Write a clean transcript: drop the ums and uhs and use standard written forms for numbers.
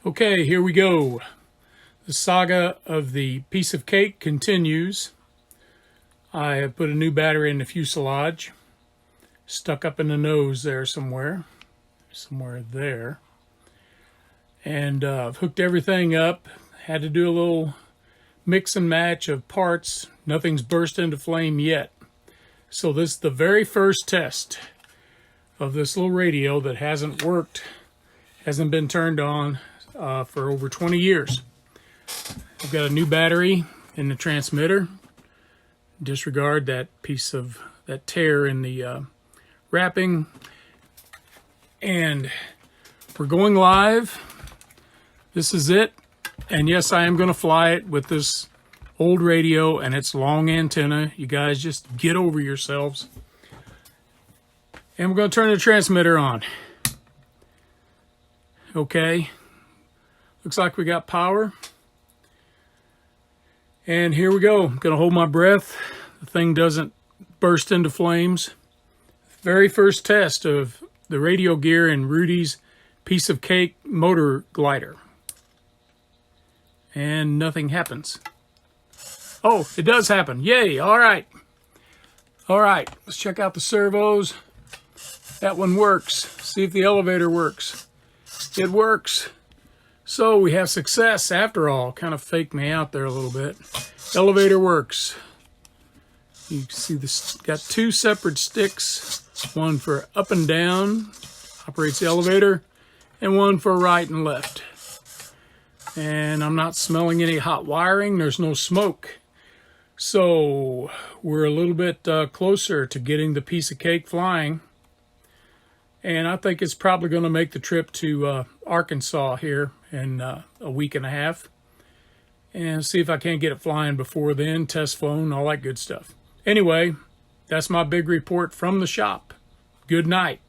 Okay, here we go. The saga of the piece of cake continues. I have put a new battery in the fuselage, stuck up in the nose there somewhere there. And I've hooked everything up. Had to do a little mix and match of parts. Nothing's burst into flame yet. So this is the very first test of this little radio that hasn't worked, hasn't been turned on for over 20 years. I've got a new battery in the transmitter. Disregard that piece of that tear in the wrapping. And we're going live. This is it. And yes, I am going to fly it with this old radio and its long antenna. You guys just get over yourselves. And we're going to turn the transmitter on. Okay. Looks like we got power. And here we go. I'm going to hold my breath. The thing doesn't burst into flames. Very first test of the radio gear in Rudy's piece of cake Motorglider. And nothing happens. Oh, it does happen. Yay. All right. All right. Let's check out the servos. That one works. See if the elevator works. It works. So we have success after all. Kind of faked me out there a little bit. Elevator works. You can see this got two separate sticks. One for up and down, operates the elevator, and one for right and left. And I'm not smelling any hot wiring. There's no smoke. So we're a little bit closer to getting the piece of cake flying. And I think it's probably going to make the trip to Arkansas here in a week and a half. And see if I can't get it flying before then, test flown, all that good stuff. Anyway, that's my big report from the shop. Good night.